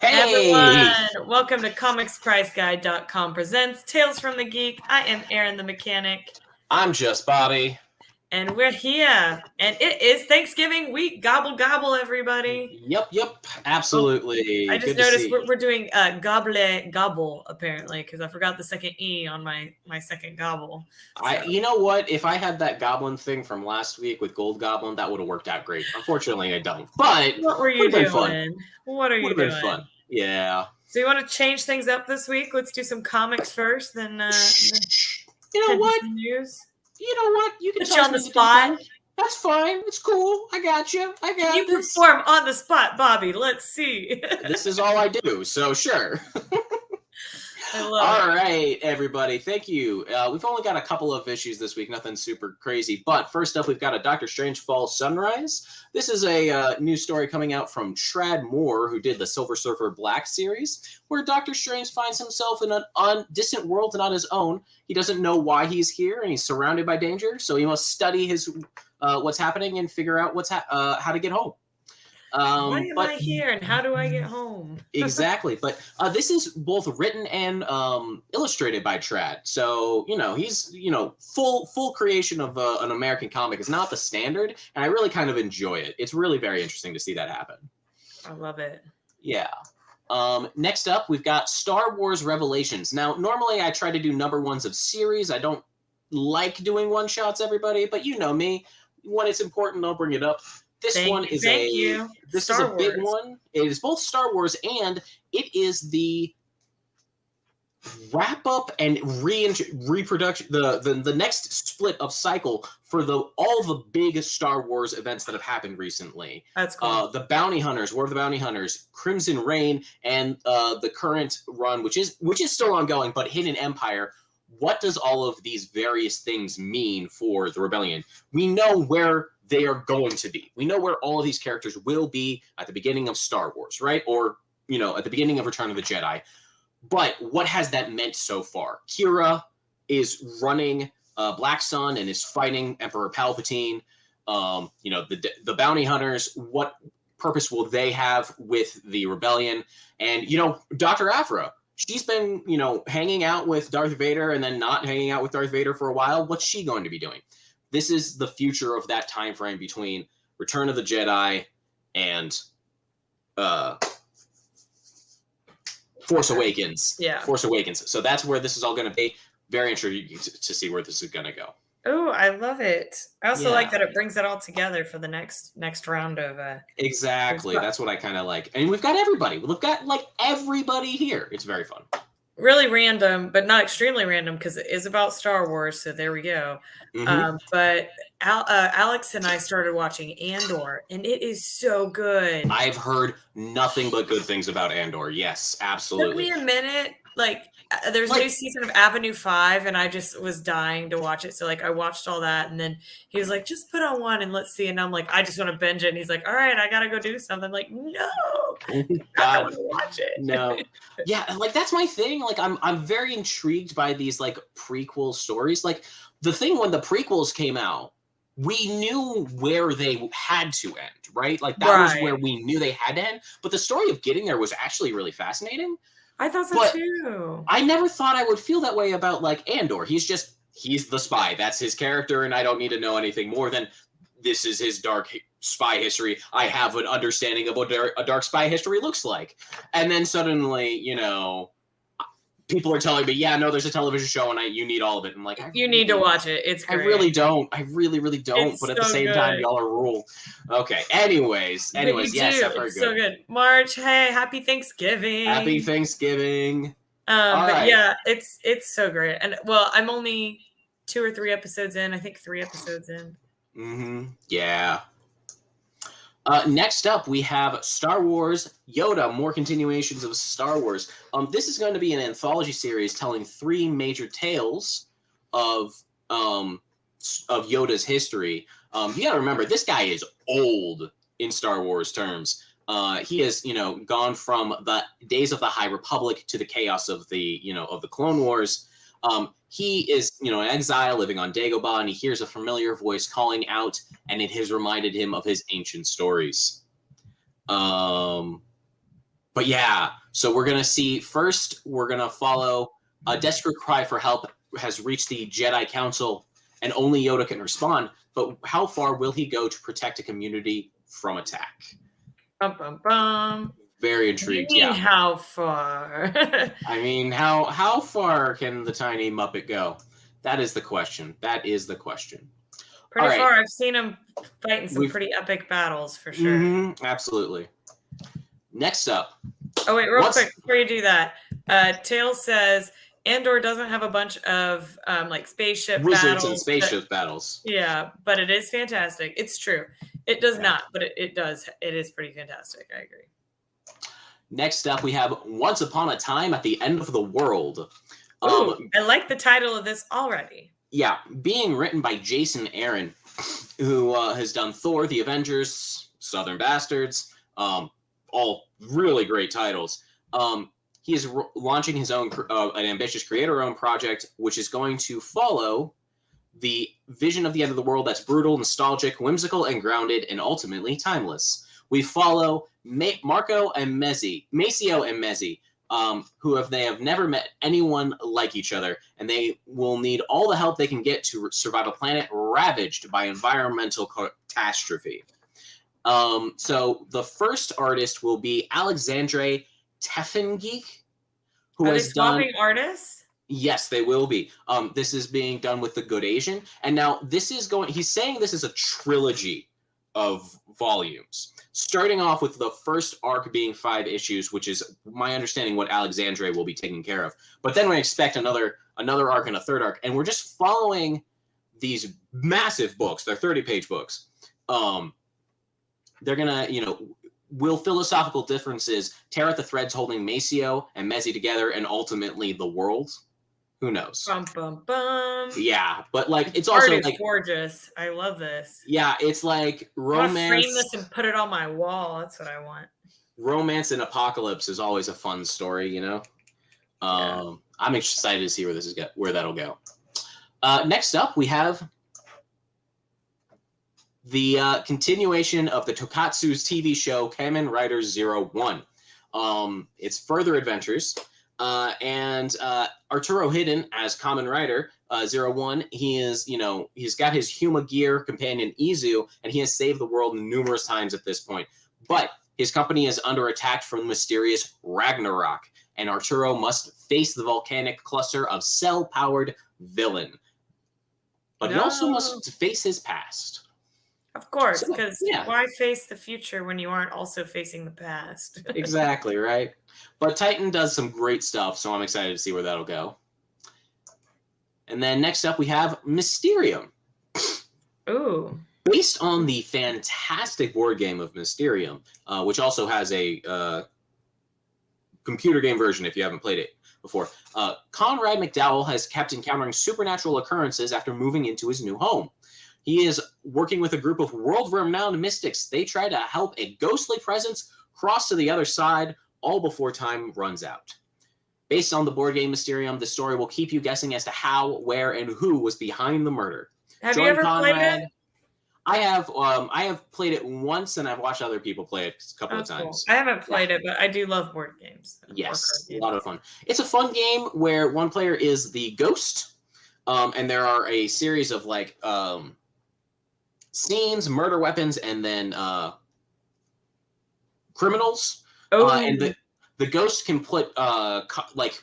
Hey, Everyone, welcome to ComicsPriceGuide.com presents Tales from the Geek. I am Aaron the Mechanic, I'm just Bobby. and we're here. And it is Thanksgiving week. Gobble, gobble, everybody. Yep, Oh, I absolutely. just Good to noticed see. we're doing Gobble, gobble, apparently, because I forgot the second E on my second gobble. So, You know what? If I had that goblin thing from last week with Gold Goblin, that would have worked out great. Unfortunately, I don't. But what were would you have been fun. doing? What are Would you have been doing? fun. Yeah. So, you want to change things up this week? Let's do some comics first, then You know head to what? some news. You know what? You can Put you toss on the me the deep spot. end. That's fine. It's cool. I got you. I Can got you this. perform on the spot, Bobby? Let's see. This is all I do. So sure. I love All it. right, everybody. Thank you. We've only got a couple of issues this week, nothing super crazy. But first up, we've got a Doctor Strange Fall Sunrise. This is a new story coming out from Trad Moore, who did the Silver Surfer Black series, where Doctor Strange finds himself in an distant world and on his own. He doesn't know why he's here, and he's surrounded by danger, so he must study his what's happening and figure out how to get home. Why am I But here and how do I get home? Exactly, but this is both written and illustrated by Trad. So he's full creation of an American comic is not the standard, and I really kind of enjoy it. It's really very interesting to see that happen. I love it. Yeah. Next up, we've got Star Wars Revelations. Now, normally I try to do number ones of series. I don't like doing one shots, everybody, but you know me. When it's important, I'll bring it up. This one is a big one. It is both Star Wars and it is the wrap up and reproduction, the next split of cycle for all the big Star Wars events that have happened recently. That's cool. The Bounty Hunters, War of the Bounty Hunters, Crimson Reign, and the current run, which is still ongoing, but Hidden Empire. What does all of these various things mean for the Rebellion? We know where they are going to be. We know where all of these characters will be at the beginning of Star Wars, right? Or, at the beginning of Return of the Jedi. But what has that meant so far? Kira is running Black Sun and is fighting Emperor Palpatine. The Bounty Hunters, what purpose will they have with the Rebellion? And, Dr. Aphra, she's been, hanging out with Darth Vader and then not hanging out with Darth Vader for a while. What's she going to be doing? This is the future of that time frame between Return of the Jedi and Force Awakens. Yeah. Force Awakens. So that's where this is all going to be. Very interesting to see where this is going to go. Oh, I love it. I also like that it brings it all together for the next round of Exactly. That's what I kind of like. And we've got everybody. We've got everybody here. It's very fun. Really random, but not extremely random because it is about Star Wars. So there we go. Mm-hmm. But Alex and I started watching Andor, and it is so good. I've heard nothing but good things about Andor. Yes, absolutely. It took me a minute. There's a new season of Avenue 5, and I just was dying to watch it. So, I watched all that, and then he was like, just put on one and let's see. And I'm like, I just want to binge it. And he's like, all right, I got to go do something. I'm like, no, I want to watch it. No. Yeah, that's my thing. I'm very intrigued by these, prequel stories. The thing when the prequels came out, we knew where they had to end, right? That was where we knew they had to end. But the story of getting there was actually really fascinating. I thought so too. I never thought I would feel that way about Andor. He's the spy. That's his character, and I don't need to know anything more than this is his dark spy history. I have an understanding of what a dark spy history looks like. And then suddenly, people are telling me, yeah, no, there's a television show and you need all of it. I'm like, you need to watch it. It's great. I really don't. I really, really don't. But at the same time, y'all are rule. Okay. Anyways, yes, I've heard it's so good. March, hey, happy Thanksgiving. Happy Thanksgiving. But yeah, it's so great. And I'm only 2 or 3 episodes in. I think 3 episodes in. Mm-hmm. Yeah. Next up, we have Star Wars Yoda, more continuations of Star Wars. This is going to be an anthology series telling 3 major tales of Yoda's history. You got to remember, this guy is old in Star Wars terms. He has, gone from the days of the High Republic to the chaos of the Clone Wars. He is, in exile, living on Dagobah, and he hears a familiar voice calling out, and it has reminded him of his ancient stories. But But yeah, so we're gonna see first. We're gonna follow a desperate cry for help has reached the Jedi Council, and only Yoda can respond. But how far will he go to protect a community from attack? Bum, bum, bum. Very What do you intrigued. mean, Yeah, how far? I mean, how far can the tiny Muppet go? That is the question. That is the question. All Pretty right, far. I've seen him fight in some we've pretty epic battles for sure. absolutely. Next up, Oh wait, real what's quick before you do that, Tails says Andor doesn't have a bunch of like spaceship wizards and battles. spaceship battles? Yeah, but it is fantastic. It's true. It does Yeah. not, but it does. It is pretty fantastic. I agree. Next up, we have Once Upon a Time at the End of the World. Ooh, I like the title of this already. Yeah, being written by Jason Aaron, who has done Thor, The Avengers, Southern Bastards, all really great titles. He is launching his own, an ambitious creator-owned project, which is going to follow the vision of the end of the world that's brutal, nostalgic, whimsical, and grounded, and ultimately timeless. We follow Maceo and Mezzi, they have never met anyone like each other, and they will need all the help they can get to survive a planet ravaged by environmental catastrophe. So the first artist will be Alexandre Teffengeek, who Are they has done. swapping artists? Yes, they will be. This is being done with The Good Asian, and now this is going. He's saying this is a trilogy of volumes, starting off with the first arc being 5 issues, which is my understanding what Alexandre will be taking care of. But then we expect another arc and a third arc, and we're just following these massive books. They're 30-page books. They're gonna, will philosophical differences tear at the threads holding Maceo and Mezzi together, and ultimately the world? Who knows? Bum bum bum. Yeah, but like it's Art also is like gorgeous. I love this. yeah, it's like I want to frame romance. this and put it on my wall. That's what I want. Romance and apocalypse is always a fun story, Yeah. I'm excited to see where that'll go. Next up, we have the continuation of the Tokatsu's TV show Kamen Rider 01. It's further adventures, and Arturo Hidden as Kamen Rider 01. He's got his Huma Gear companion Izu, and he has saved the world numerous times at this point. But his company is under attack from the mysterious Ragnarok, and Arturo must face the volcanic cluster of cell-powered villain. But he also must face his past. Of course, because why face the future when you aren't also facing the past? Exactly, right? But Titan does some great stuff, so I'm excited to see where that'll go. And then next up, we have Mysterium. Ooh. Based on the fantastic board game of Mysterium, which also has a computer game version if you haven't played it before, Conrad McDowell has kept encountering supernatural occurrences after moving into his new home. He is working with a group of world-renowned mystics. They try to help a ghostly presence cross to the other side, all before time runs out. Based on the board game Mysterium, the story will keep you guessing as to how, where, and who was behind the murder. Have you ever played it? I have played it once, and I've watched other people play it a couple of times. Cool. I haven't played it, but I do love board games. Yes, a lot of fun. It's a fun game where one player is the ghost, and there are a series of scenes, murder weapons, and then criminals. And the ghost can put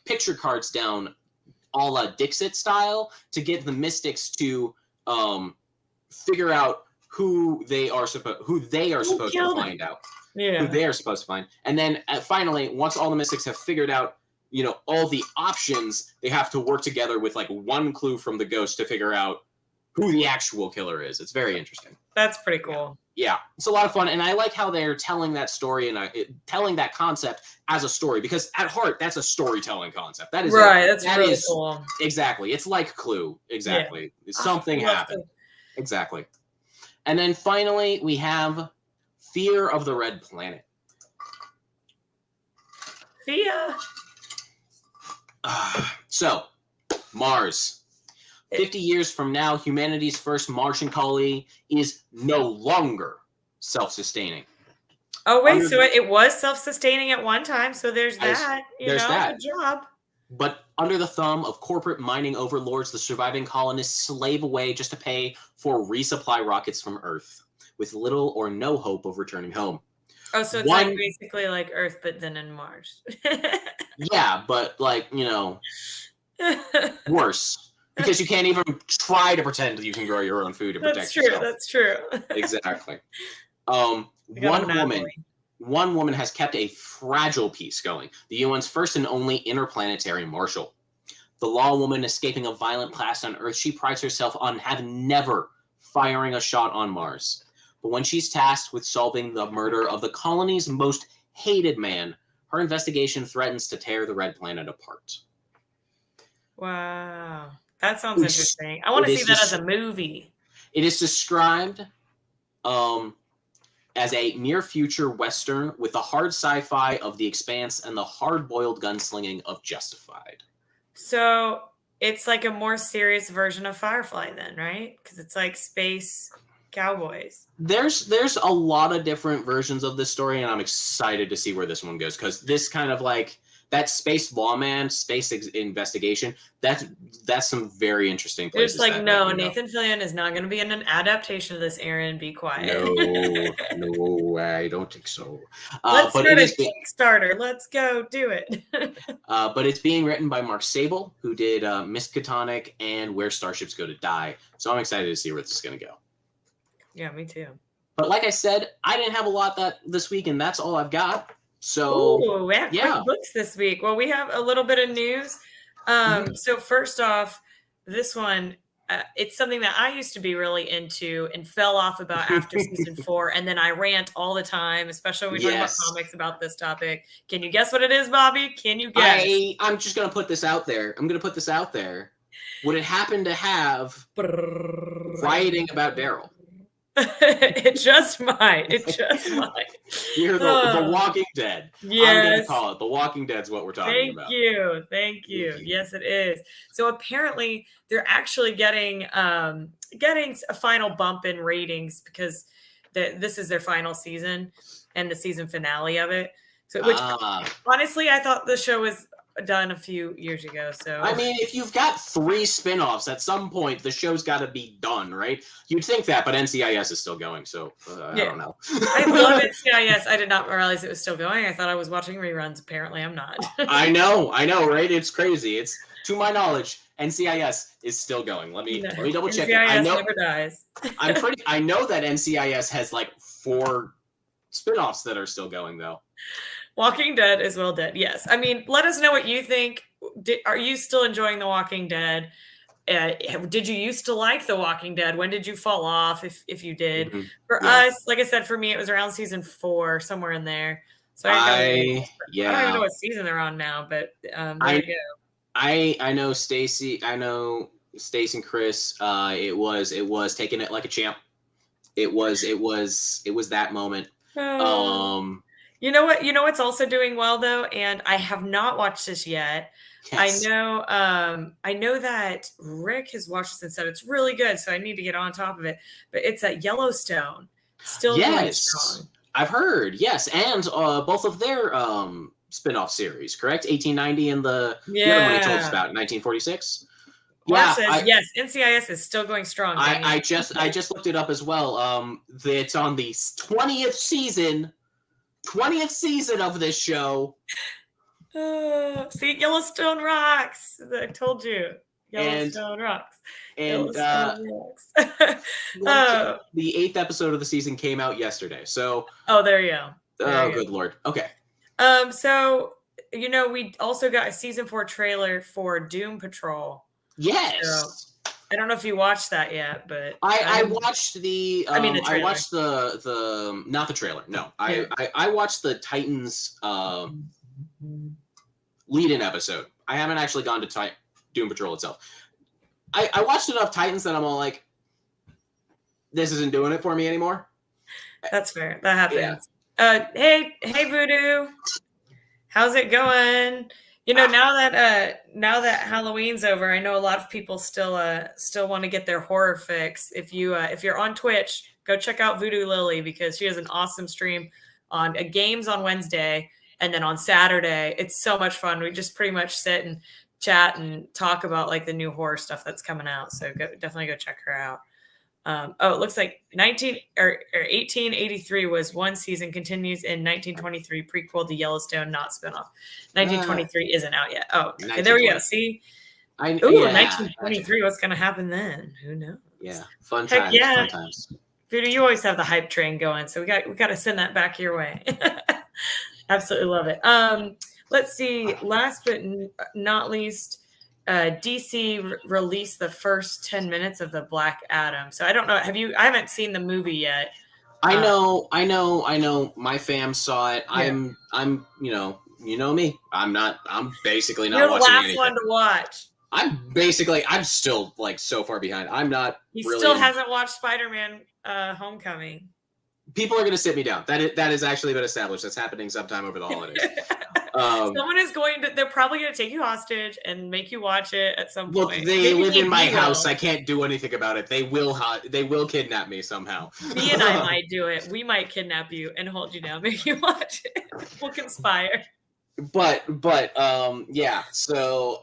picture cards down, a la Dixit style, to get the mystics to figure out who they are supposed to find out. Yeah. Who they are supposed to find, and then finally, once all the mystics have figured out, all the options, they have to work together with one clue from the ghost to figure out who the actual killer is. It's very interesting. That's pretty cool. Yeah, it's a lot of fun, and I like how they're telling that story and telling that concept as a story, because at heart, that's a storytelling concept. That is right. That's really cool. Exactly. It's like Clue. Exactly. Yeah. Something happened. Exactly. And then finally, we have Fear of the Red Planet. Fear. So, Mars. 50 years from now, humanity's first Martian colony is no longer self-sustaining. Oh, wait, Under so the, it was self-sustaining at one time, so there's as that, there's good that. job. But under the thumb of corporate mining overlords, the surviving colonists slave away just to pay for resupply rockets from Earth, with little or no hope of returning home. Oh, so it's like One, basically like Earth, but then in Mars. yeah, but like, worse. Because you can't even try to pretend that you can grow your own food to That's protect true. yourself. That's true. Exactly. We got a monopoly. One woman has kept a fragile peace going. The UN's first and only interplanetary marshal. The law woman escaping a violent blast on Earth, she prides herself on having never firing a shot on Mars. But when she's tasked with solving the murder of the colony's most hated man, her investigation threatens to tear the red planet apart. Wow. That sounds It's- interesting. I want to it see is that just- as a movie. It is described as a near future Western with the hard sci-fi of The Expanse and the hard-boiled gunslinging of Justified. So it's like a more serious version of Firefly then, right? Because it's like space cowboys. There's a lot of different versions of this story, and I'm excited to see where this one goes, because this kind of like that space lawman, investigation, that's some very interesting places. It's like, that no, can go. Nathan Fillion is not going to be in an adaptation of this, Aaron. Be quiet. No, I don't think so. Let's but start it a is Kickstarter. Let's go do it. but it's being written by Mark Sable, who did Miskatonic and Where Starships Go to Die. So I'm excited to see where this is going to go. Yeah, me too. But like I said, I didn't have a lot this week, and that's all I've got. So Ooh, we have quick books this week. Well, we have a little bit of news. So first off, this one, it's something that I used to be really into and fell off about after season 4. And then I rant all the time, especially when we talk about comics about this topic. Can you guess what it is, Bobby? Can you guess? I'm just going to put this out there. Would it happen to have writing about Daryl? It just might. You're the Walking Dead. Yes. I'm going to call it. The Walking Dead's what we're talking about. Thank you. Yes, it is. So apparently they're actually getting a final bump in ratings because this is their final season and the season finale of it. So, which honestly, I thought the show was done a few years ago. So I mean, if you've got 3 spin-offs, at some point the show's got to be done, right? You'd think that, but NCIS is still going, so I don't know. I love NCIS. I did not realize it was still going. I thought I was watching reruns. Apparently, I'm not. I know, right? It's crazy. It's, to my knowledge, NCIS is still going. Let me double check. NCIS never dies. I know that NCIS has like 4 spin-offs that are still going though. Walking Dead is well dead. Yes. I mean, let us know what you think. Are you still enjoying The Walking Dead? Did you used to like The Walking Dead? When did you fall off, if you did? Mm-hmm. For us, like I said, for me, it was around season 4, somewhere in there. So I don't even know what season they're on now, but there you go. I know Stacy. I know Stace and Chris. It was taking it like a champ. It was that moment. You know what? You know what's also doing well though, and I have not watched this yet. Yes. I know that Rick has watched this and said it's really good, so I need to get on top of it. But it's at Yellowstone, still really strong. I've heard, yes, and both of their spin-off series, correct? 1890 and the other one he told us about, 1946. Mark says yes, NCIS is still going strong. I just looked it up as well. It's on the 20th season of this show. See, Yellowstone rocks. I told you. Yellowstone rocks. And the 8th episode of the season came out yesterday. So there you go. Good Lord. Okay. So we also got a season 4 trailer for Doom Patrol. Yes. So, I don't know if you watched that yet, but I watched the. the trailer. I watched the not the trailer. No, I watched the Titans lead-in episode. I haven't actually gone to Doom Patrol itself. I watched enough Titans that I'm all like, this isn't doing it for me anymore. That's fair. That happens. Yeah. Hey, Voodoo, how's it going? Now that Halloween's over, I know a lot of people still want to get their horror fix. If you're on Twitch, go check out Voodoo Lily because she has an awesome stream on games on Wednesday, and then on Saturday, it's so much fun. We just pretty much sit and chat and talk about like the new horror stuff that's coming out. So definitely go check her out. It looks like 1883 was one season, continues in 1923, prequel to Yellowstone, not spinoff. 1923 isn't out yet. Oh, okay, there we go. See? 1923, what's going to happen then? Who knows? Yeah, fun times. Yeah. Fun times. Peter, you always have the hype train going, so we got to send that back your way. Absolutely love it. Let's see. Last but not least, DC released the first 10 minutes of the Black Adam. So I don't know. I haven't seen the movie yet. I know. My fam saw it. Yeah. I'm, you know me. I'm basically not watching anything. You're the last one to watch. I'm still like so far behind. I'm not. He still hasn't watched Spider-Man Homecoming. People are going to sit me down. That has actually been established. That's happening sometime over the holidays. Someone is they're probably going to take you hostage and make you watch it at some point. Look, they live in my house. I can't do anything about it. They will kidnap me somehow. Me and I might do it. We might kidnap you and hold you down, make you watch it. We'll conspire. But yeah. So,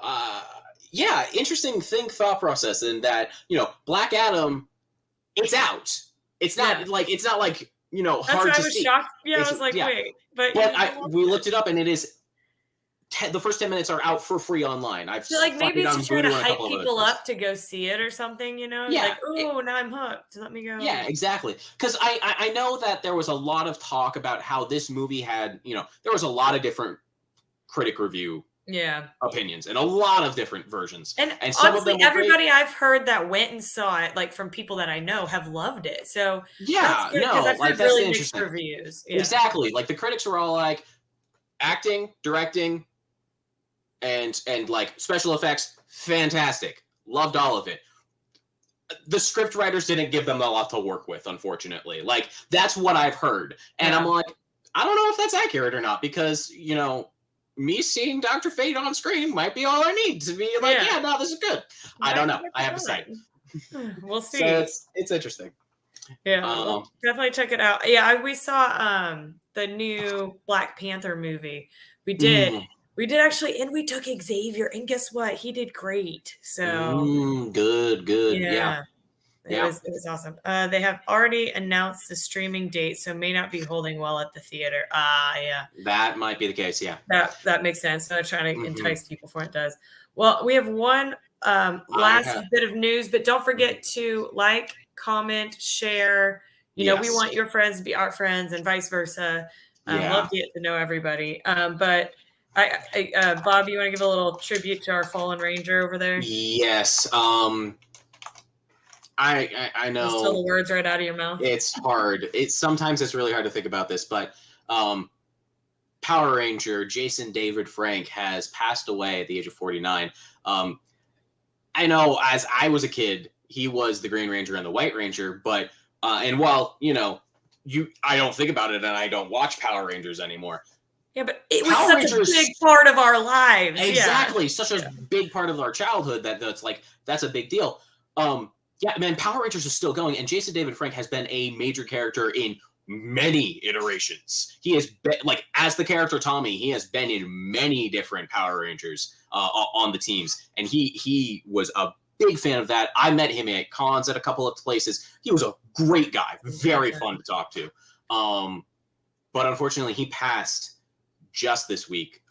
yeah, interesting thought process in that, Black Adam, it's out. It's not like it's not like, That's hard why to I was see. shocked. Yeah, I was like, wait. But we looked it up, and it is the first 10 minutes are out for free online. I feel like maybe it's to try to hype people up to go see it or something, Yeah, like, now I'm hooked. Let me go. Yeah, exactly. Because I know that there was a lot of talk about how this movie had, there was a lot of different critic review opinions and a lot of different versions. And some honestly, of them everybody great. I've heard that went and saw it, like from people that I know, have loved it. So I've heard really mixed reviews. Yeah. Exactly. Like the critics were all like, acting, directing, and like special effects, fantastic. Loved all of it. The script writers didn't give them a lot to work with, unfortunately. Like that's what I've heard, and I'm like, I don't know if that's accurate or not, because me seeing Dr. Fate on screen might be all I need to be like, no, this is good. I don't know. I have to say. We'll see. So it's interesting. Yeah, definitely check it out. Yeah, we saw the new Black Panther movie. We did actually, and we took Xavier, and guess what? He did great. So good. Yeah. It was awesome. They have already announced the streaming date, so may not be holding well at the theater. Yeah. That might be the case, yeah. That makes sense. So they're trying to entice people before it does. Well, we have one last bit of news, but don't forget to like, comment, share. We want your friends to be our friends and vice versa. Love to get to know everybody. But Bob, you want to give a little tribute to our fallen ranger over there? Yes. I know. Just tell the words right out of your mouth. It's hard. Sometimes it's really hard to think about this, but Power Ranger Jason David Frank has passed away at the age of 49. I know as I was a kid, he was the Green Ranger and the White Ranger, but and while I don't think about it and I don't watch Power Rangers anymore. Yeah, but it was such a big part of our lives. Exactly, such a big part of our childhood that's a big deal. Yeah, man, Power Rangers is still going, and Jason David Frank has been a major character in many iterations. He has been, like, as the character Tommy, he has been in many different Power Rangers on the teams, and he was a big fan of that. I met him at cons at a couple of places. He was a great guy, very fun to talk to. But unfortunately, he passed just this week.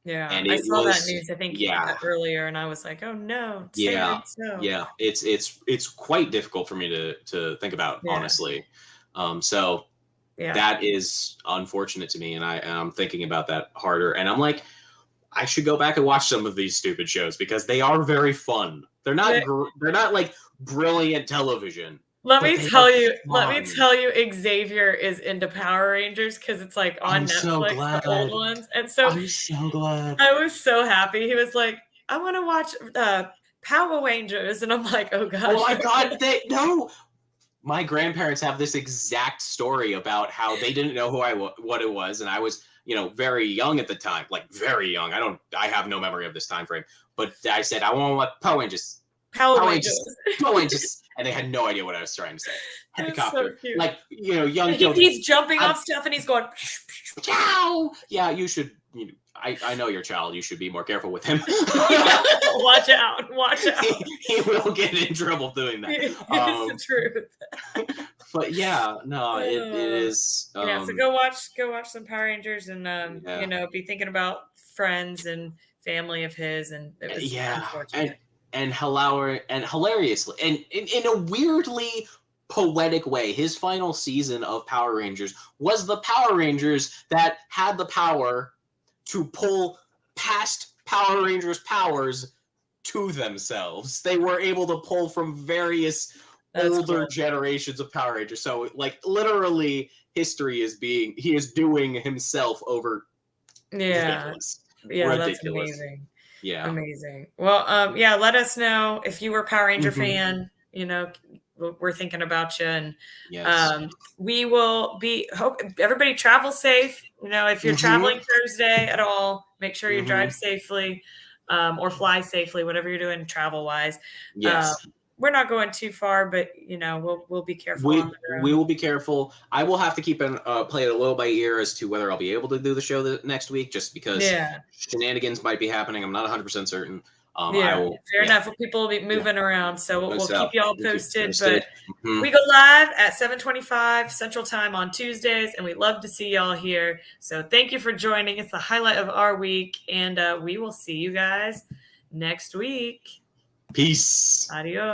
Yeah, and I saw that news. I think earlier, and I was like, "Oh no!" It's quite difficult for me to think about, honestly. So that is unfortunate to me, and I'm thinking about that harder. And I'm like, I should go back and watch some of these stupid shows because they are very fun. They're not like brilliant television. Let me tell you, Xavier is into Power Rangers because it's like on Netflix, the old ones. And so I'm so glad. I was so happy. He was like, I want to watch Power Rangers. And I'm like, oh gosh. Oh my God. No. My grandparents have this exact story about how they didn't know what it was. And I was, very young at the time, like very young. I have no memory of this time frame, but I said, I want to watch Power Rangers. Power Power Rangers. Rangers, Power Rangers, and they had no idea what I was trying to say. That's Helicopter, so cute. like young He, children. he's jumping off stuff and he's going. Ciao. Yeah, you should. I know your child. You should be more careful with him. Watch out! Watch out! He will get in trouble doing that. It's the truth. But yeah, no, it is. Yeah, so go watch some Power Rangers, and be thinking about friends and family of his, and it was unfortunate. And hilariously, and in a weirdly poetic way, his final season of Power Rangers was the Power Rangers that had the power to pull past Power Rangers powers to themselves. They were able to pull from various older generations of Power Rangers. So, like, literally, he is doing himself over. Ridiculous. That's amazing. Yeah, amazing. Well, let us know if you were a Power Ranger fan. We're thinking about you, and we will be. Hope everybody travel safe. If you're traveling Thursday at all, make sure you drive safely, or fly safely, whatever you're doing travel wise. Yes. We're not going too far, but we'll be careful. We will be careful. I will have to keep play it a little by ear as to whether I'll be able to do the show next week, just because shenanigans might be happening. I'm not 100% certain. Fair enough. People will be moving around, so we'll keep you all posted. But we go live at 7:25 Central Time on Tuesdays, and we love to see y'all here. So thank you for joining. It's the highlight of our week, and we will see you guys next week. Peace. Adios.